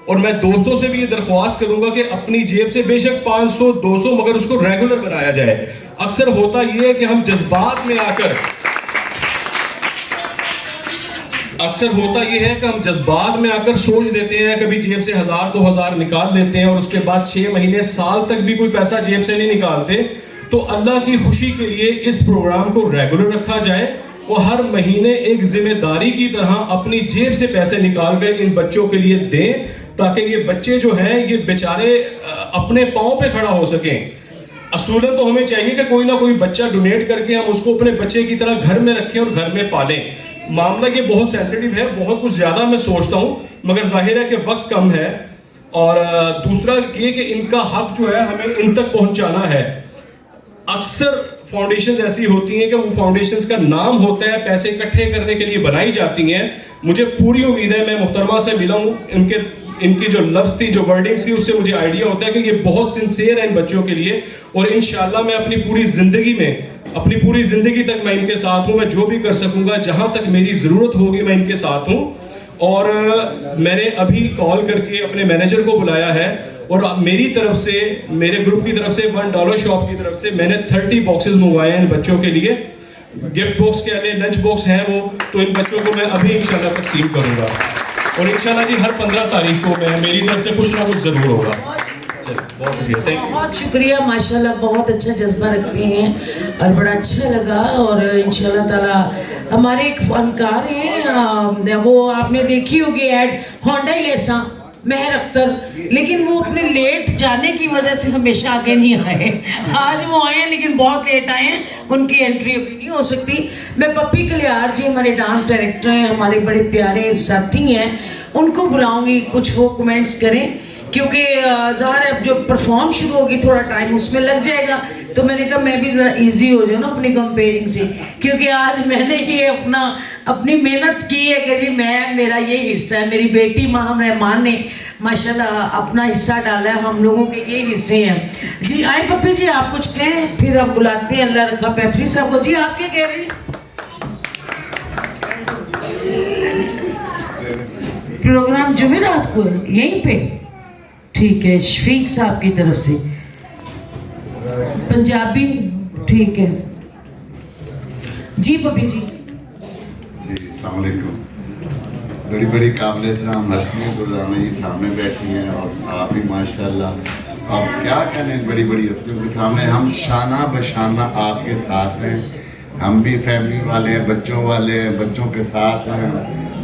और मैं दोस्तों से भी ये दरख्वास्त करूंगा कि अपनी जेब से बेशक 500, 200 मगर उसको रेगुलर बनाया जाए। अक्सर होता ये है कि हम जज्बात में आकर सोच देते हैं, कभी जेब से 1000, 2000 निकाल लेते हैं और उसके बाद 6 महीने, साल तक भी कोई पैसा जेब से नहीं निकालते। तो अल्लाह की खुशी के लिए इस प्रोग्राम को रेगुलर रखा जाए और हर महीने एक जिम्मेदारी की तरह अपनी जेब से पैसे निकाल कर इन बच्चों के लिए दें, ताकि ये बच्चे जो हैं ये बेचारे अपने पाँव पे खड़ा हो सकें। असूलन तो हमें चाहिए कि कोई ना कोई बच्चा डोनेट करके हम उसको अपने बच्चे की तरह घर में रखें और घर में पालें। मामला ये बहुत सेंसिटिव है, बहुत कुछ ज़्यादा मैं सोचता हूँ, मगर जाहिर है कि वक्त कम है। और दूसरा ये कि इनका हक जो है हमें इन तक पहुँचाना है। अक्सर फाउंडेशंस ऐसी होती हैं कि वो फाउंडेशंस का नाम होता है, पैसे इकट्ठे करने के लिए बनाई जाती हैं। मुझे पूरी उम्मीद है, मैं मुहतरमा से मिला हूँ, इनकी जो लफ्ज़ थी, जो वर्डिंग्स थी, उससे मुझे आइडिया होता है कि ये बहुत सिंसियर है इन बच्चों के लिए। और इंशाल्लाह मैं अपनी पूरी ज़िंदगी तक मैं इनके साथ हूँ। मैं जो भी कर सकूँगा, जहाँ तक मेरी ज़रूरत होगी मैं इनके साथ हूँ। और मैंने अभी कॉल करके अपने मैनेजर को बुलाया है और मेरी तरफ से, मेरे ग्रुप की तरफ से, $1 शॉप की तरफ से मैंने 30 बॉक्सेस मंगवाए हैं इन बच्चों के लिए। गिफ्ट बॉक्स के लिए लंच बॉक्स हैं वो, तो इन बच्चों को मैं अभी इंशाल्लाह तकसीम करूँगा। और इंशाल्लाह जी हर 15 तारीख को मैं, मेरी तरफ से कुछ ना कुछ ज़रूर होगा। बहुत शुक्रिया, थैंक यू। बहुत शुक्रिया, माशाल्लाह बहुत अच्छा जज्बा रखते हैं और बड़ा अच्छा लगा। और इंशाल्लाह ताला हमारे एक फनकार हैं, वो आपने देखी होगी ऐड, होंडा लेसा महर अख्तर, लेकिन वो अपने लेट जाने की वजह से हमेशा आगे नहीं आए। आज वो आए हैं लेकिन बहुत लेट आए हैं, उनकी एंट्री अभी नहीं हो सकती। मैं पप्पी कलियार जी हमारे डांस डायरेक्टर हैं, हमारे बड़े प्यारे साथी हैं, उनको बुलाऊंगी, कुछ वो कमेंट्स करें, क्योंकि ज़ाहिर है अब जो परफॉर्म शुरू होगी थोड़ा टाइम उसमें लग जाएगा। तो मैंने कहा मैं भी ज़रा इजी हो जाऊँ ना अपनी कंपेयरिंग से, क्योंकि आज मैंने ये अपनी मेहनत की है कि जी मेरा ये हिस्सा है। मेरी बेटी माहम रहमान ने माशाल्लाह अपना हिस्सा डाला है, हम लोगों के ये हिस्से हैं। जी आए पप्पी जी, आप कुछ कहें, फिर हम बुलाते हैं अल्लाह रखा पेप्सी साहब को। जी आप क्या कह रहे हैं? प्रोग्राम जुमेरात को यहीं पे, ठीक है। शफीक साहब की तरफ से पंजाबी, ठीक है जी। पपी जी अस्सलाम वालेकुम। बड़ी बड़ी काबिल एहतराम हस्तियाँ दुर्दाना जी सामने बैठी हैं और आप भी माशाल्लाह, आप क्या कहने, बड़ी बड़ी हस्तियों के सामने हम शाना बशाना आपके साथ हैं। हम भी फैमिली वाले हैं, बच्चों वाले हैं, बच्चों के साथ हैं।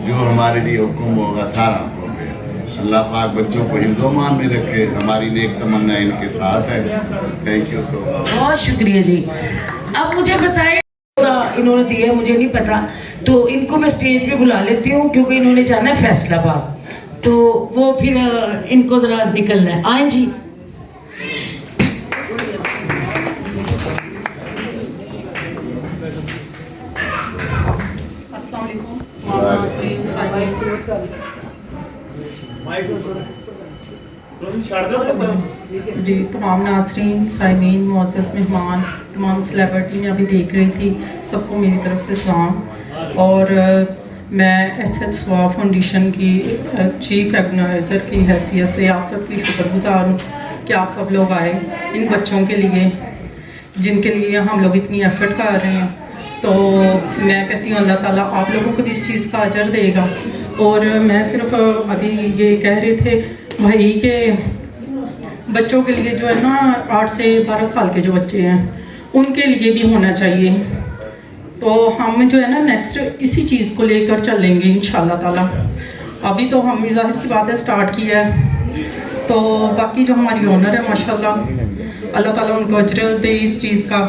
जो हमारे लिए हुक्म होगा सारा हम होंगे। अल्लाह पाक बच्चों को हिफ्ज़-ओ-मान में रखे, हमारी नेक तमन्ना इनके साथ है। Thank you so much. बहुत शुक्रिया जी। अब मुझे बताएं, इन्होंने दिया मुझे नहीं पता, तो इनको मैं स्टेज पे बुला लेती हूँ क्योंकि इन्होंने जाना है फैसलाबाद, तो वो फिर इनको ज़रा निकलना है। आए जी। जी तमाम नाज़रीन, साइमीन, मुअज़्ज़ज़ मेहमान, तमाम सेलिब्रिटी मैं अभी देख रही थी, सबको मेरी तरफ से सलाम। और मैं एसएच स्वाब फाउंडेशन की चीफ ऑर्गेनाइज़र की हैसियत से आप सबकी शुक्रगुज़ार हूँ कि आप सब लोग आए इन बच्चों के लिए, जिनके लिए हम लोग इतनी एफ़र्ट कर रहे हैं। तो मैं कहती हूँ अल्लाह ताला आप लोगों को भी इस चीज़ का अजर देगा। और मैं सिर्फ अभी ये कह रहे थे वही के बच्चों के लिए जो है ना 8 से 12 साल के जो बच्चे हैं उनके लिए भी होना चाहिए। तो हम जो है ना नेक्स्ट इसी चीज़ को लेकर चलेंगे इंशाल्लाह ताला। अभी तो हम ज़ाहिर सी बात है स्टार्ट किया है, तो बाकी जो हमारी ओनर है माशाल्लाह अल्लाह ताला उनको अजर दे इस चीज़ का।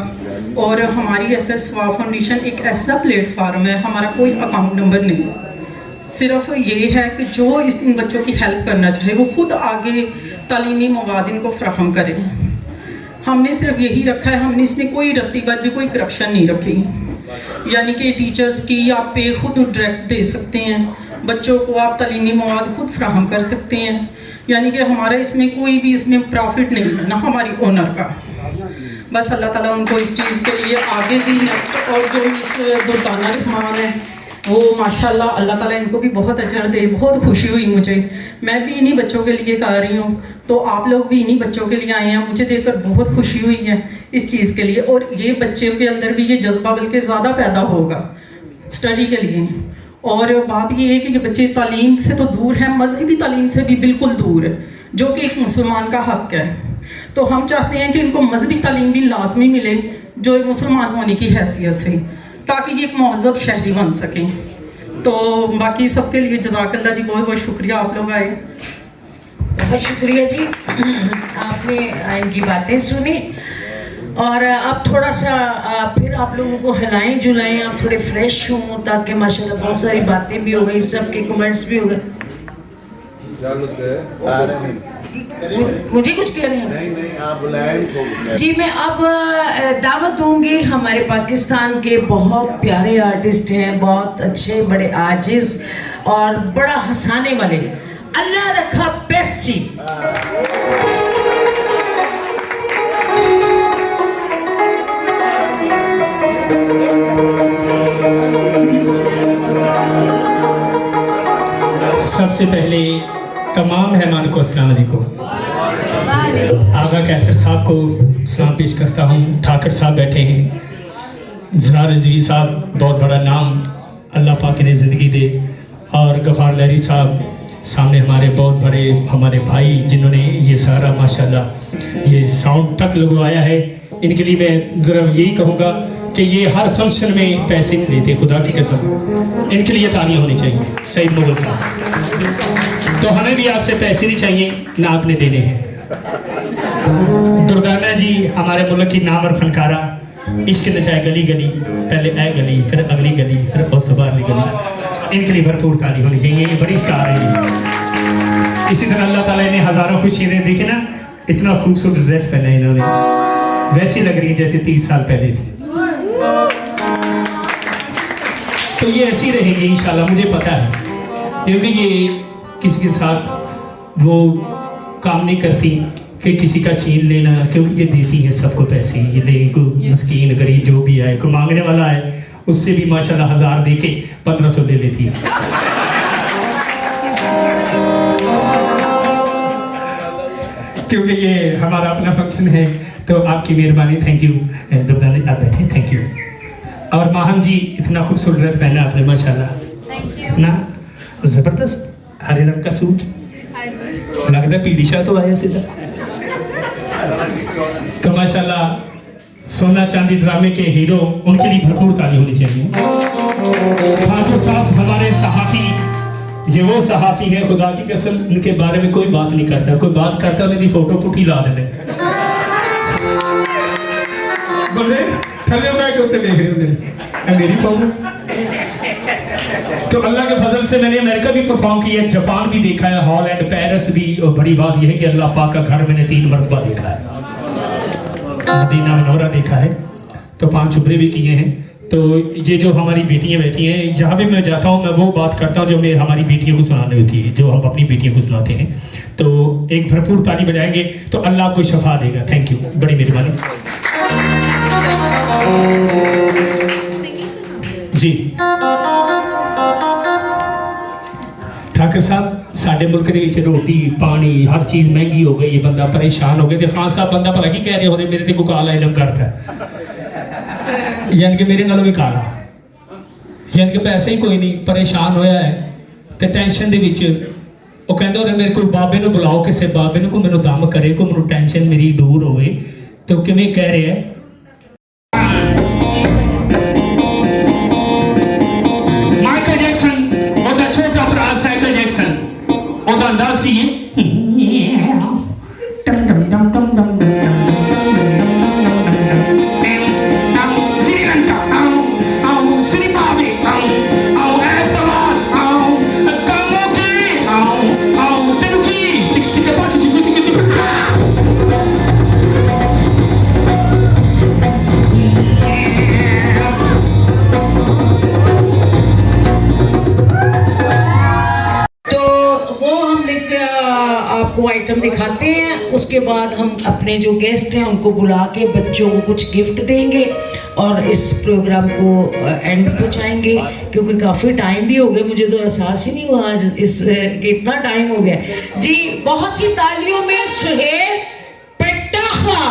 और हमारी एसएस स्वाब फाउंडेशन एक ऐसा प्लेटफार्म है, हमारा कोई अकाउंट नंबर नहीं, सिर्फ ये है कि जो इन बच्चों की हेल्प करना चाहे वो खुद आगे तालीमी मवाद इनको फ्राहम करें। हमने सिर्फ यही रखा है, हमने इसमें कोई रत्ती भर भी कोई करप्शन नहीं रखी। यानी कि टीचर्स की आप पे खुद डायरेक्ट दे सकते हैं, बच्चों को आप तालीमी मवाद खुद फ्राहम कर सकते हैं। यानी कि हमारा इसमें कोई भी इसमें प्रॉफिट नहीं है ना हमारी ओनर का। बस अल्लाह ताला उनको इस चीज़ के लिए आगे भी नेक्स्ट, और जो इस दुर्दाना रहमान है वो माशाल्लाह अल्लाह ताला इनको भी बहुत अजर दे। बहुत खुशी हुई मुझे, मैं भी इन्हीं बच्चों के लिए कर रही हूँ, तो आप लोग भी इन्हीं बच्चों के लिए आए हैं, मुझे देखकर बहुत खुशी हुई है इस चीज़ के लिए। और ये बच्चों के अंदर भी ये जज्बा बल्कि ज़्यादा पैदा होगा स्टडी के लिए। और बात ये है कि ये बच्चे तालीम से तो दूर हैं, मजहबी तालीम से भी बिल्कुल दूर है, जो कि एक मुसलमान का हक़ है। तो हम चाहते हैं कि इनको मजहबी तालीम भी लाजमी मिले जो मुसलमान होने की हैसियत से, ताकि ये एक महज़ब शहरी बन सकें। तो बाकी सबके लिए जज़ाकल्लाह जी, बहुत बहुत शुक्रिया आप लोग आए। बहुत शुक्रिया जी, आपने इनकी बातें सुनी। और अब थोड़ा सा फिर आप लोगों को हिलाएं जुलाएं, आप थोड़े फ्रेश हों, ताकि माशाल्लाह बहुत सारी बातें भी हो गई, सबके कमेंट्स भी हो गए। मुझे कुछ कह रहे हैं? नहीं, आप बुलाएं जी। मैं अब दावत दूंगी, हमारे पाकिस्तान के बहुत प्यारे आर्टिस्ट हैं, बहुत अच्छे बड़े आर्टिस्ट और बड़ा हंसाने वाले, अल्लाह रखा पेप्सी। सबसे पहले तमाम मेहमान को अस्सलाम वालेकुम। आगा कैसर साहब को सलाम पेश करता हूँ। ठाकर साहब बैठे हैं, ज़रा रज़वी साहब बहुत बड़ा नाम अल्लाह पाक ने ज़िंदगी दे, और गफ़ार लहरी साहब सामने हमारे बहुत बड़े हमारे भाई जिन्होंने ये सारा माशाल्लाह ये साउंड तक लगवाया है। इनके लिए मैं ज़रा यही कहूँगा कि ये हर फंक्शन में पैसे नहीं लेते, खुदा की कसम, इनके लिए तालियां होनी चाहिए। सईद मुगल साहब, तो हमें भी आपसे पैसे नहीं चाहिए ना आपने देने हैं। दुर्गाना जी हमारे मुल्क की नामवर फनकारा, इश्क नचाए गली गली, पहले ए गली फिर अगली गली फिर उस बारली गली, इनके लिए भरपूर ताली होनी चाहिए। ये बड़ी स्टार है। इसी तरह अल्लाह ताला इन्हें हज़ारों खुशियाँ दे। देखे ना इतना खूबसूरत ड्रेस पहना है इन्होंने, वैसी लग रही है जैसे 30 साल पहले थी। तो ये ऐसी रहेगी इंशाल्लाह, मुझे पता है, क्योंकि ये किसी के साथ वो काम नहीं करती कि किसी का छीन लेना, क्योंकि ये देती हैं सबको पैसे। ये ले कोई मस्कीन गरीब जो भी आए, कोई मांगने वाला है उससे भी माशाल्लाह 1000 दे के 1500 ले लेती है। क्योंकि ये हमारा अपना फंक्शन है, तो आपकी मेहरबानी। थैंक यू दुर्दाना, आप बैठे, थैंक यू। और माहम जी इतना खूबसूरत ड्रेस पहना आपने माशाल्लाह, इतना ज़बरदस्त हरे रंग का सूट, लगता है पीली शाह तो आया सीधा। तो माशाल्लाह सोना चांदी ड्रामे के हीरो, उनके लिए भरपूर ताली होनी चाहिए। ठाकुर साहब हमारे सहाफ़ी, ये वो सहाफ़ी है खुदा की कसम, इनके बारे में कोई बात नहीं करता, कोई बात करता उन्हें फोटो पुठी ला देते बोले थले मैं क्यों देख रहे हो मेरी पाऊँ। तो अल्लाह के फजल से मैंने अमेरिका भी परफॉर्म किया, जापान भी देखा है, हॉलैंड, पेरिस भी। और बड़ी बात यह है कि अल्लाह पाक का घर मैंने 3 मरतबा देखा है, मदीना मनौरा देखा है, तो 5 उम्रे भी किए हैं। तो ये जो हमारी बेटियां बैठी हैं, जहाँ भी मैं जाता हूँ मैं वो बात करता हूँ जो मैं हमारी बेटियों को सुनानी होती है, जो हम अपनी बेटियों को सुनाते हैं। तो एक भरपूर ताली बजाएंगे तो अल्लाह आपको शफा देगा। थैंक यू, बड़ी मेहरबानी जी। ठाकर साहब साढ़े मुल्क के रोटी पानी हर चीज़ महंगी हो गई है, बंदा परेशान हो गया। तो खान साहब बंदा भला की कह रहे हो रहे मेरे को काला इलम करता है, यानी कि मेरे नालों भी काला, यानी कि पैसे ही कोई नहीं, परेशान होया है तो टेंशन दे विच ਉਹ ਕਹਿੰਦਾ ਉਹਨੇ ਮੇਰੇ ਕੋਲ ਬਾਬੇ ਨੂੰ ਬੁਲਾਓ, ਕਿਸੇ ਬਾਬੇ ਨੂੰ ਕੋ ਮੈਨੂੰ ਦਮ ਕਰੇ, ਕੋ ਮੈਨੂੰ ਟੈਨਸ਼ਨ ਮੇਰੀ ਦੂਰ ਹੋਵੇ। ਤੇ ਉਹ ਕਿਵੇਂ ਕਹਿ ਰਿਹਾ ਹੈ, ਮਾਈਕਲ ਜੈਕਸਨ ਉਹਦਾ ਛੋਟਾ ਭਰਾ ਸਾਈਕਲ ਜੈਕਸਨ, ਉਹਦਾ ਅੰਦਾਜ਼ ਕੀ ਹੈ? ਟਮ ਟਮ ਟਮ ਟਮ ਟਮ आपको आइटम दिखाते हैं। उसके बाद हम अपने जो गेस्ट हैं उनको बुला के बच्चों को कुछ गिफ्ट देंगे और इस प्रोग्राम को एंड पहुँचाएंगे, क्योंकि काफ़ी टाइम भी हो गया, मुझे तो एहसास ही नहीं हुआ आज इतना टाइम हो गया जी। बहुत सी तालियों में सुहेल पट्टाखा।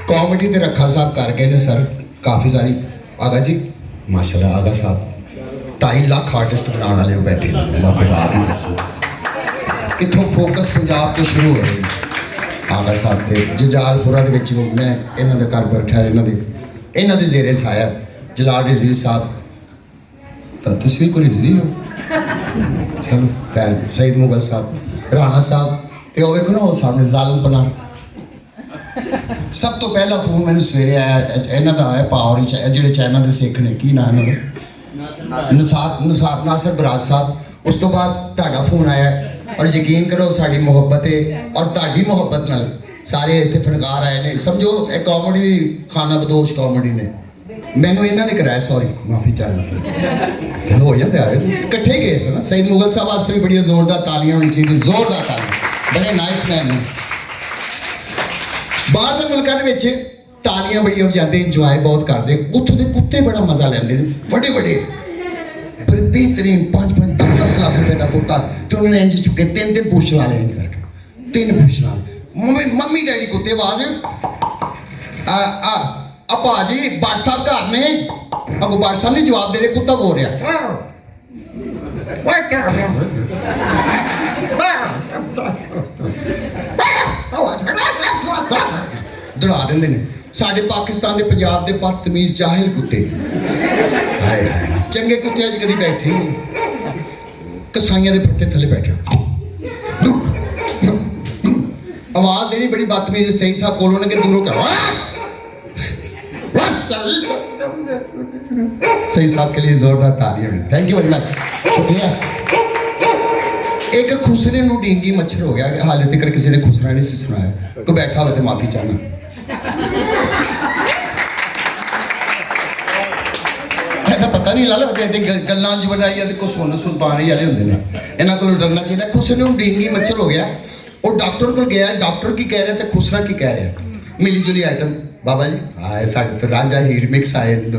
कॉमेडी तो रखा साहब कर गए ने सर काफ़ी सारी। आगा जी माशाल्लाह, आगा साहब 2.5 लाख आर्टिस्ट बनाने वाले हो बैठे, खुदा दी कसम। कितों फोकस पंजाब तो शुरू हो रही आगा साहब के जजालपुरा के मैं इन्हों के घर बैठा, इन्हों के जेरे साया जलाल रिजवी साहब, तो तुम भी कोई रिजवी हो, चलो खैर। सईद मुगल साहब, राणा साहब, तो वेखो ना वो सामने जालम पना। सब तो पहला फोन मैंने सवेरे आया, इन्हों का आया पावर जो चाइना के सिख ने, की नाम है नासिर बराज साहब। उस तो बाद तुहाडा फोन आया और यकीन करो साड़ी मुहब्बत है और तुहाडी मुहब्बत नाल सारे इतने फनकार आए ने। समझो एक कॉमेडी खाना बदोश कॉमेडी ने मैनू इन्होंने कराया, सॉरी माफी चाहना हो जाते आए इकट्ठे गए सो ना। सईद मुगल साहब वास्ते भी बड़ी जोरदार तालियां होनी चाहिए, जोरदार तालियां, बड़े नाइस मैन ने। बाहर के मुल्कों के तालियां बड़ी बजाते, इंजॉय बहुत करते, उत्थों के कुत्ते बड़ा मजा लेंदे, बड़े बड़े बेहतरीन 5-5 10-10 लाख रुपए का कुत्ता, तो उन्होंने इंज चुके 3 पुछ ला लेने करके, 3 पुछ ला मम्मी डैडी कुत्ते आवाज भाजी बाट साहब घर ने, अगो बाट साहब ने जवाब दे रहे, कुत्ता बोल रहा दड़ा देंगे ने। साढ़े पाकिस्तान के पंजाब के बदतमीज जाहिल कुत्ते, हाय हाय चंगे कुत्ते कभी बैठे ही कसाइया के पट्टे थले बैठे, आवाज देनी बड़ी बदतमीज। सही साहब बोलो ना कि दूरों करो, सही साहब के लिए जोरदार तालियां। थैंक यू वेरी मच, शुक्रिया। एक खुसरे नू डेंगी मच्छर हो गया, हाले तक किसी ने खुसरा नहीं सुनाया, कोई बैठा हो तो माफी चाहना। पता नहीं ला लो गल्लां ज बनाई कुछ सुल्तानी वाले होंगे ने, इन्हों को डरना चाहिए। खुसरे नू डेंगी मच्छर हो गया, वो डॉक्टर को गया, डॉक्टर की कह रहे तो खुसरा की कह रहे, मिली जुली आइटम। बाबा जी आए साढ़े तो रांझा हीर मिक्स आए की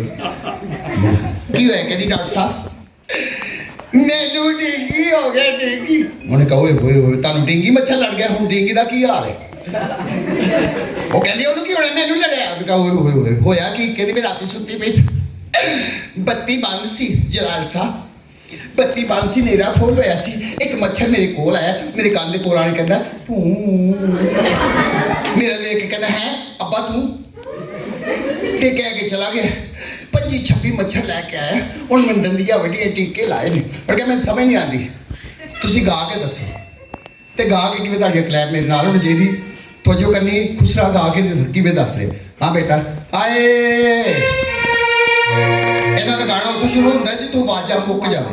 होया, कहती डॉक्टर साहब मैनू डेंगी हो गया, डेंगी। उन्हें कहा होए तुहानू डेंगी मच्छर लड़ गया, हुण डेंगी का की हाल है? वो कहती उन्होंने की होना, मैनू लड़िया। कहा होया कि कहती मैं रात सुती पई, बत्ती बंद सी जलाल साहब, बत्ती बंद सी, नेरा फुल होया सी, एक मच्छर मेरे कोल आया, मेरे कान दे कोल आके कहंदा मेरा देख के कहंदा है अब्बा तू के कह के चला गया। 25-26 मच्छर लैके आया, उन मैं डंडियां वड्डियां टीके लाए ने, और क्या मैं समझ नहीं आती, तुसी गा के दसो ते गा के किवें तुहाडी क्लैप मेरे नाल होनी चाहिए, तवज्जो करनी, खुसरा गा के किवें दस रहे। हाँ बेटा आए इन्हों का गाना उदों शुरू होंदा जी तू आवाज़ा मुक जाए,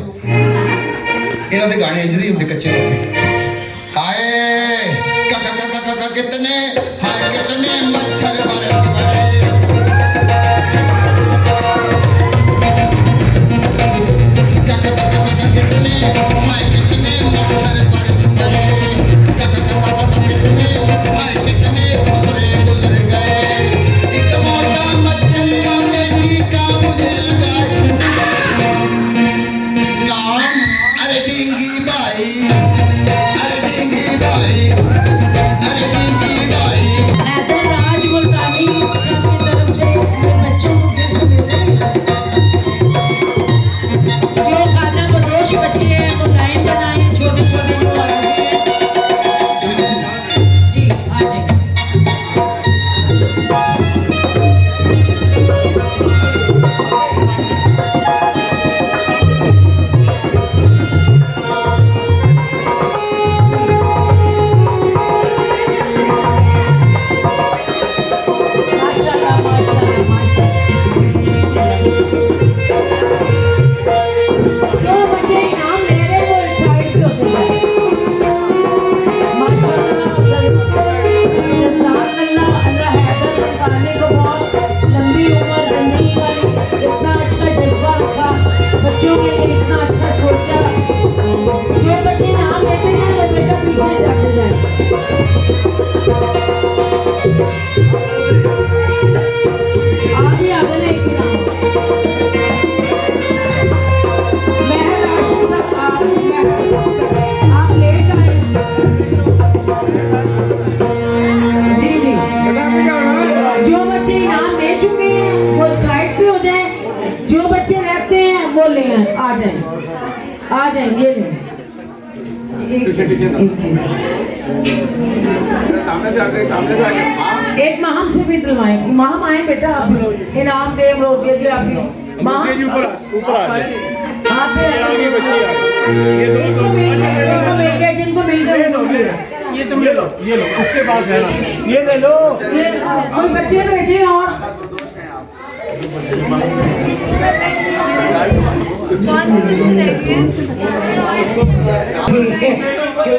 इन्हों के गाने इंज नहीं होंदे कच्चे होंदे। आए कितने हाय कितने मच्छर बरस पड़े, कितने खुसरे गुजर गए, आ जाए, आ जाए, ये लें। एक माहम से भी दिलवाएं। माहम आए बेटा, आप इनाम दे रोजिया जी आपकी। माहम जिनको मिल गए ये तुम ले लो, ये लो, उसके पास है ना, ये ले लो। कोई बच्चे भेजे और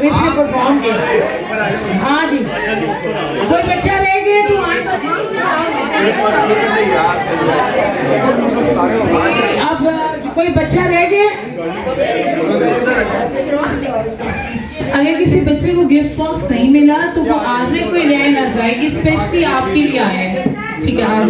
इसमें परफॉर्म किया। हाँ जी, कोई बच्चा रह गया तो अब कोई बच्चा रह गया। अगर किसी बच्चे को गिफ्ट बॉक्स नहीं मिला तो वो आज से कोई रह ना जाएगी, स्पेशली आपके लिए आए हैं। ठीक है, आप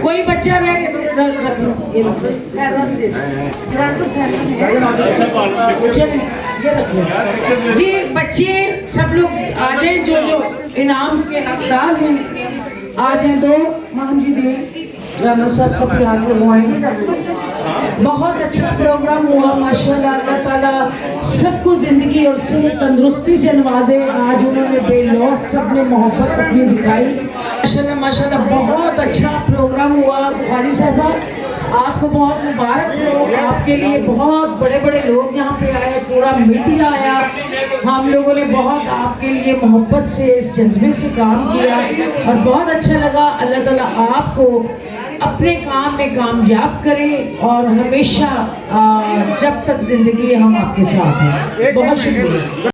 कोई बच्चा रह जी, बच्चे सब लोग आ जाए, जो जो इनाम के हकदार हैं आ जाए। दो माम जी दे राना साहब का प्यार करवाएं। बहुत अच्छा प्रोग्राम हुआ माशाल्लाह। अल्लाह ताला सबको ज़िंदगी और सेहत तंदुरुस्ती से नवाजे। आज उन्होंने बेलौस सबने मोहब्बत अपनी दिखाई। माशाल्लाह माशाल्लाह, बहुत अच्छा प्रोग्राम हुआ। बुखारी साहबा, आपको बहुत मुबारक हो। आपके लिए बहुत बड़े बड़े लोग यहाँ पे आए, पूरा मीडिया आया। हम लोगों ने बहुत आपके लिए मोहब्बत से, इस जज्बे से काम किया और बहुत अच्छा लगा। अल्लाह ताला आपको अपने काम में कामयाब करें और हमेशा जब तक ज़िंदगी है हम आपके साथ हैं। बहुत शुक्रिया।